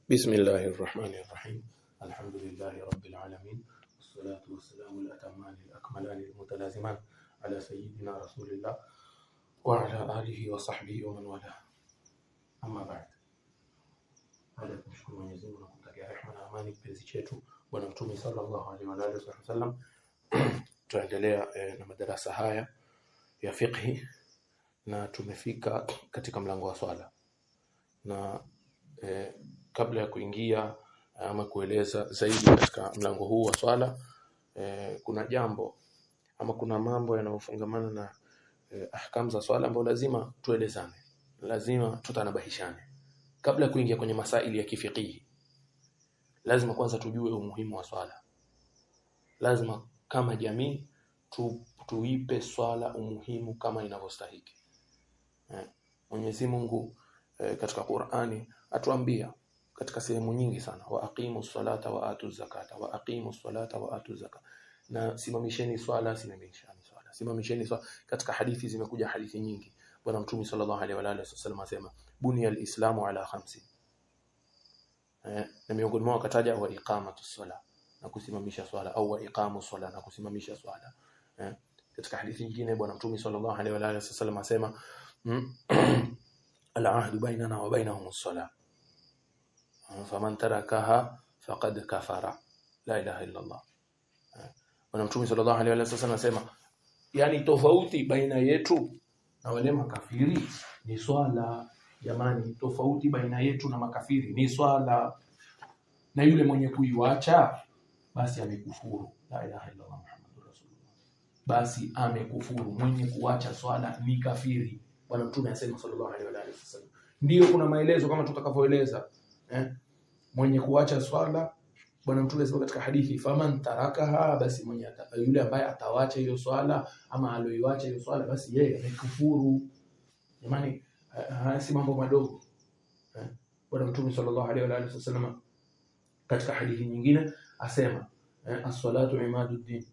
بسم الله الرحمن الرحيم. الحمد لله رب العالمين، والصلاة والسلام الأتمان الأكملان المتلازمان على سيدنا رسول الله وعلى آله وصحبه ومن والاه. أما بعد، baada ya kumshukuru Mwenyezi Mungu na kumtakia rehema na amani kipenzi chetu Bwana Mtume sallallahu alaihi wa alihi wasallam, tuendelea na madarasa haya ya fiqh, na tumefika katika mlango wa swala. Na kabla ya kuingia ama kueleza zaidi katika mlango huu wa swala, kuna jambo ama kuna mambo yanayofungamana na ahkam za swala ambayo lazima tuelezane, lazima tutanabahishane. Kabla ya kuingia kwenye masaili ya kifiqhi, lazima kwanza tujue umuhimu wa swala. Lazima kama jamii tuipe swala umuhimu kama inavyostahili. Mwenyezi Mungu katika Qur'ani atuambia katika sehemu nyingi sana, wa aqimus salata wa atuz zakata, wa aqimus salata wa atuz zakata, na simamisheni swala, simamisheni swala. Katika hadithi zimekuja hadithi nyingi. Bwana Mtume sallallahu alaihi wa alihi wasallam asema buniyal islamu ala khamsin, na miongoni mwao akataja wa iqamatus sala, na kusimamisha swala, au wa iqamus sala, na kusimamisha swala. Katika hadithi nyingine Bwana Mtume sallallahu alaihi wa alihi wasallam asema al-ahdu bainana wa bainahumus salah, faman tarakaha faqad kafara, la ilaha illa Allah. Bwana Mtume sallallahu alaihi wasallam anasema, yani tofauti baina yetu na wale makafiri ni swala. Jamani, tofauti baina yetu na makafiri ni swala, na yule mwenye kuiacha basi amekufuru, la ilaha illa Allah Muhammadur Rasulullah, basi amekufuru. Mwenye kuacha swala ni kafiri. Bwana Mtume anasema sallallahu alaihi wasallam. Ndio kuna maelezo kama tutakavyoeleza. Mwenye kuacha swala, Bwana Mtume anasema katika hadithi, faman tarakaha, basi yule ambaye atawacha hiyo swala ama aloiacha hiyo swala, basi yeye amekufuru. Jamani, si mambo madogo. Bwana Mtume sallallahu alaihi wasallam katika hadithi nyingine asema, as-salatu imaduddin,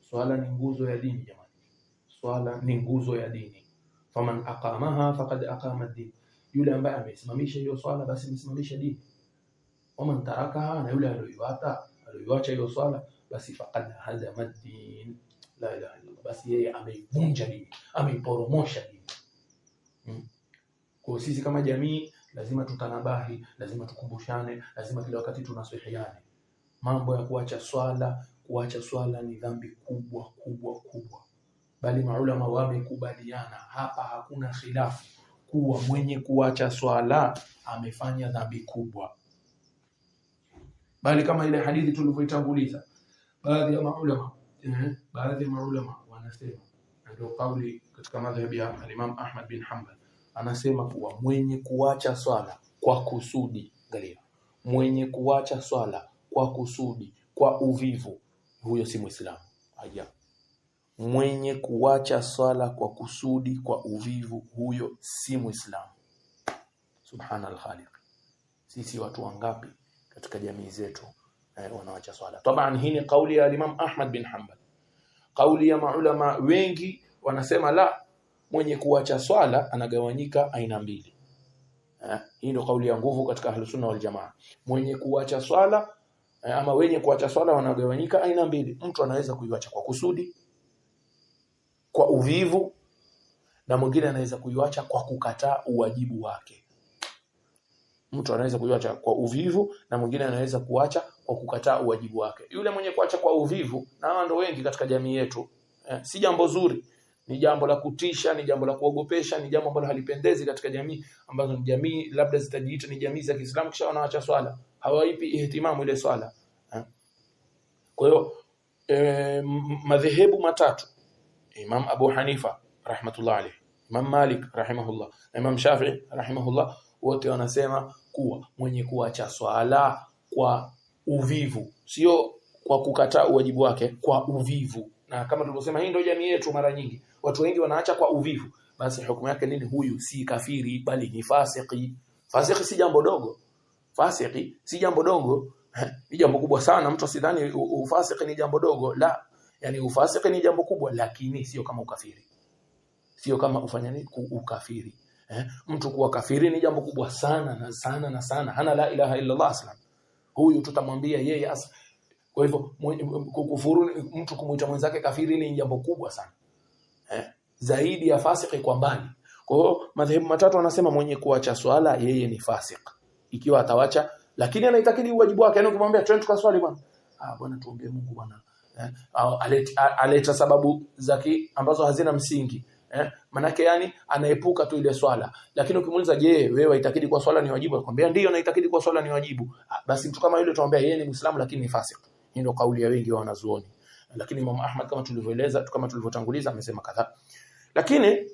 swala ni nguzo ya dini. Jamani, swala ni nguzo ya dini. Faman aqamaha faqad aqama ad-din, yule ambaye amesimamisha hiyo swala basi amesimamisha dini. Waman tarakaha, na yule aliyoiacha hiyo swala basi faqad hadama ad-din, la ilaha illa Allah, basi yeye ameivunja dini, ameiporomosha dini. Kwa sisi kama jamii lazima tutanabahi, lazima tukumbushane, lazima kila wakati tunasihiane. Mambo ya kuacha swala ni dhambi kubwa kubwa kubwa, bali maulama wamekubaliana hapa, hakuna khilafu kuwa mwenye kuacha swala amefanya dhambi kubwa. Bali kama ile hadithi tulivyoitanguliza, baadhi ya maulama wanasema, ndio kauli katika madhhabi ya Imam Ahmad bin Hanbal, anasema kuwa mwenye kuacha swala kwa kusudi, angalia, mwenye kuacha swala kwa kusudi, kwa uvivu, huyo si Muislamu. Aya, mwenye kuacha swala kwa kusudi, kwa uvivu, huyo si Muislamu. Subhanal Khaliq. Sisi watu wangapi katika jamii zetu wanaacha swala? Taban hii ni kauli ya Imam Ahmad bin Hanbal. Kauli ya maulama wengi wanasema la, mwenye kuacha swala anagawanyika aina mbili. Hii ndio kauli ya nguvu katika Ahlus Sunna wal Jamaa. Mwenye kuacha swala ama wenye kuacha swala wanagawanyika aina mbili. Mtu anaweza kuiacha kwa kusudi, kwa uvivu, na mwingine anaweza kuiacha kwa kukataa uwajibu wake. Mtu anaweza kuiacha kwa uvivu, na mwingine anaweza kuacha kwa kukataa uwajibu wake. Yule mwenye kuacha kwa uvivu, na hao ndio wengi katika jamii yetu, si jambo zuri, ni jambo la kutisha, ni jambo la kuogopesha, ni jambo ambalo halipendezi katika jamii ambazo ni jamii labda zitajiita ni jamii za Kiislamu, kisha wanaacha swala, hawaipi ihtimamu ile swala. Kwa hiyo madhehebu matatu, Imam Abu Hanifa rahmatullah alayhi, Imam Malik rahimahullah, na Imam Shafi'i rahimahullah, wote wanasema kuwa mwenye kuacha swala kwa uvivu, sio kwa kukataa uwajibu wake, kwa uvivu. Na kama tulivyosema, hii ndio jamii yetu. Mara nyingi watu wengi wanaacha kwa uvivu, basi hukumu yake nini? Huyu si kafiri, bali ni fasiki. Fasiki si jambo dogo. Fasiki si jambo dogo, ni jambo kubwa sana. Mtu asidhani ufasiki ni jambo dogo, la, yani ufasiki ni jambo kubwa, lakini sio kama ukafiri, sio kama ufanya nini ukafiri. Mtu kuwa kafiri ni jambo kubwa sana na sana na sana. Hana la ilaha illa Allah aslan. Huyu tutamwambia yeye kwa hivyo kukufuru mtu kumuita mwenzake kafiri ni jambo kubwa sana. Zaidi ya fasiki kwa mbali. Kwa hiyo madhehebu matatu wanasema mwenye kuacha swala yeye ni fasik. Ikiwa atawacha lakini anaitakidi wajibu wake, yani kumwambia twende tukaswali bwana. Bwana tuombe Mungu bwana. Aleta sababu zake ambazo hazina msingi. Manake yani anaepuka tu ile swala. Lakini ukimuuliza je, wewe unaitakidi kwa swala ni wajibu? Akwambia ndio naitakidi kwa swala ni wajibu. Basi mtu kama yule tuambia yeye ni Muislamu lakini ni fasik. Hii ndio kauli ya wengi wa wanazuoni. Lakini Imam Ahmad kama tulivyoeleza, kama tulivyotanguliza amesema kadhaa. Lakini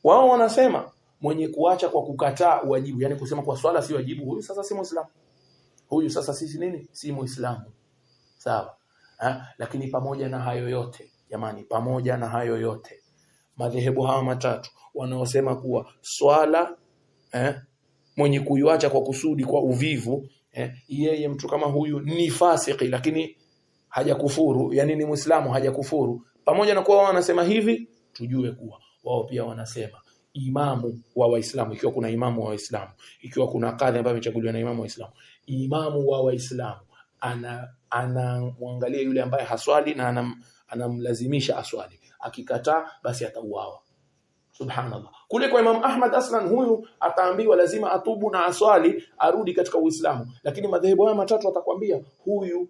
wao wanasema mwenye kuacha kwa kukataa wajibu, yani kusema kwa swala si wajibu, huyu sasa si Muislamu. Huyu sasa sisi nini? Si Muislamu. Sawa. Lakini pamoja na hayo yote, jamani, pamoja na hayo yote, madhehebu hawa matatu wanaosema kuwa swala mwenye kuiacha kwa kusudi, kwa uvivu, yeye mtu kama huyu ni fasiki lakini hajakufuru, yani ni Muislamu hajakufuru. Pamoja na kuwa wao wanasema hivi, tujue kuwa wao pia wanasema imamu wa Waislamu, ikiwa kuna imamu wa Waislamu, ikiwa kuna kadhi ambaye amechaguliwa na imamu wa Waislamu, imamu wa Waislamu anamwangalia yule ambaye haswali na anamlazimisha aswali. Akikataa basi atauawa. Subhanallah. Kule kwa Imam Ahmad aslan huyu ataambiwa lazima atubu na aswali arudi katika Uislamu. Lakini madhehebu haya matatu atakwambia huyu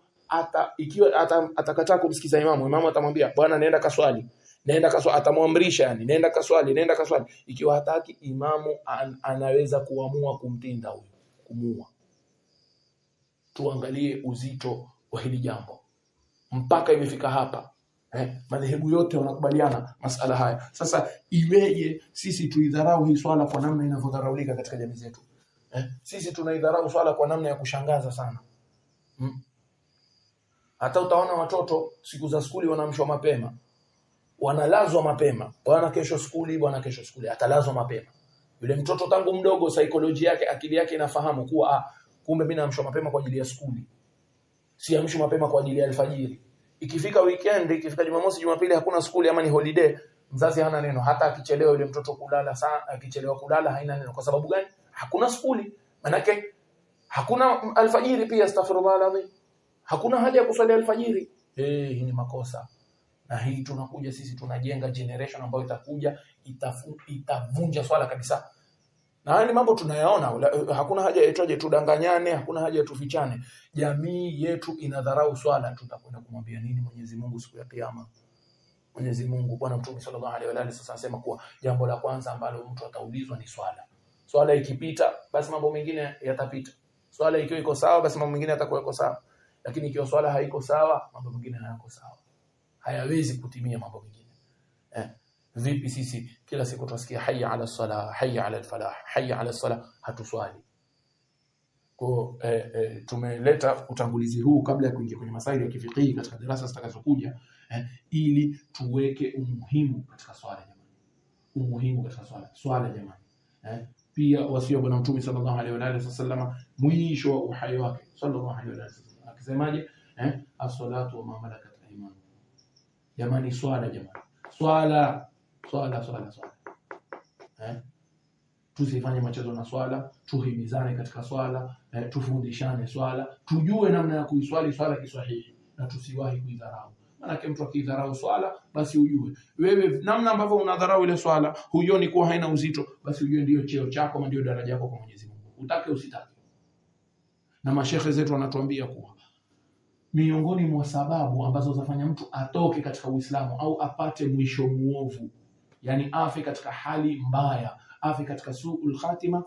ikiwa atakataa kumsikiza imamu atamwambia bwana nenda kaswali. Nenda kaswali, atamwamrisha yani nenda kaswali. Ikiwa hataki, imamu anaweza kuamua kumtinda huyu, kumuua. Tuangalie uzito wa hili jambo. Mpaka imefika hapa. Madhehebu yote wanakubaliana masala haya. Sasa iweje sisi tuidharau hii swala kwa namna inavyodharaulika katika jamii zetu? Sisi tunaidharau swala kwa namna ya kushangaza sana. Hata utaona watoto siku za skuli wanaamshwa mapema. Wanalazwa mapema. Bwana kesho skuli, atalazwa mapema. Yule mtoto tangu mdogo saikolojia yake, akili yake inafahamu kuwa kumbe mimi naamshwa mapema kwa ajili ya skuli. Si amshwa mapema kwa ajili ya alfajiri. Ikifika weekend, ikifika Jumamosi, Jumapili hakuna skuli ama ni holiday, mzazi hana neno. Hata akichelewa yule mtoto kulala akichelewa kulala haina neno. Kwa sababu gani? Hakuna skuli. Manake hakuna alfajiri pia, astaghfirullah alazim. Hakuna haja ya kuswali alfajiri. Hii ni makosa. Na hii tunakuja sisi tunajenga generation ambayo itakuja itavunja swala kabisa. Na haya ni mambo tunayaona. Hakuna haja etoje tudanganyane, hakuna haja tufichane. Jamii yetu inadharau swala, tutakwenda kumwambia nini Mwenyezi Mungu siku ya kiyama? Mwenyezi Mungu, Bwana Mtume sallallahu alaihi wa alihi sasa anasema kuwa jambo la kwanza ambalo mtu ataulizwa ni swala. Swala ikipita basi mambo mengine yatapita. Swala ikiwa iko sawa basi mambo mengine yatakuwa iko sawa. Lakini ikiwa swala haiko sawa, mambo mengine hayako sawa. Hayawezi kutimia mambo mengine. Vipi sisi kila siku tunasikia hayya ala salah, hayya ala falah, hayya ala salah, hatuswali? Kwa tumeleta utangulizi huu kabla ya kuingia kwenye masaili ya kifiqhi katika darasa zitakazokuja, ili tuweke umuhimu katika swala jamani. Umuhimu katika swala jamani. Pia wasio Bwana Mtume sallallahu alaihi wa alihi wasallam mwisho wa uhai wake sallallahu alaihi wa alihi akisemaje? As-salatu wa ma malakat aymanukum. Jamani, swala jamani. Swala. Tusifanye machezo na swala, tuhimizane katika swala, tufundishane swala, tujue namna ya kuiswali swala kisahihi na tusiwahi kuidharau. Maana mtu akidharau swala basi ujue wewe namna ambavyo unadharau ile swala, huioni kuwa haina uzito, basi ujue ndio cheo chako, ndio daraja yako kwa Mwenyezi Mungu. Utake usitake. Na mashehe zetu wanatuambia kuwa miongoni mwa sababu ambazo zafanya mtu atoke katika Uislamu au apate mwisho muovu, yani afi katika hali mbaya, afi katika suul khatima,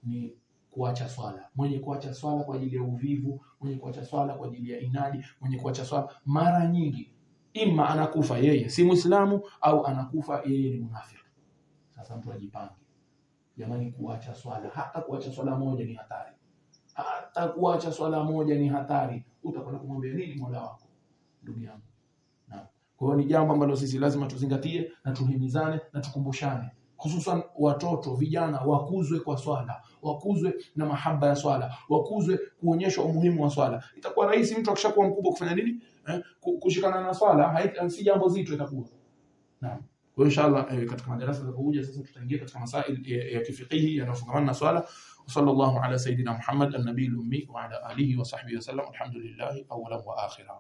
ni kuacha swala. Mwenye kuacha swala kwa ajili ya uvivu, mwenye kuacha swala kwa ajili ya inadi, mwenye kuacha swala mara nyingi ima anakufa yeye si Muislamu au anakufa yeye ni munafiki. Sasa mtu ajipange. Jamani, kuacha swala, hata kuacha swala moja ni hatari. Hata kuacha swala moja ni hatari. Utakwenda kumwambia nini Mola wako, ndugu yangu? Na kwa hiyo ni jambo ambalo sisi lazima tuzingatie na tuhimizane na tukumbushane, hususan watoto vijana wakuzwe kwa swala, wakuzwe na mahaba ya swala, wakuzwe kuonyeshwa umuhimu wa swala. Itakuwa rahisi mtu akishakuwa mkubwa kufanya nini? Kushikana na swala, si jambo zito itakuwa. Naam. Kwa inshallah katika madarasa zinazokuja sasa tutaingia katika masail ya kifiqhi yanayofungamana na swala. Sallallahu ala sayidina Muhammad an-nabiyil ummi wa ala alihi wa sahbihi wasallam. Alhamdulillah awwalan wa akhira.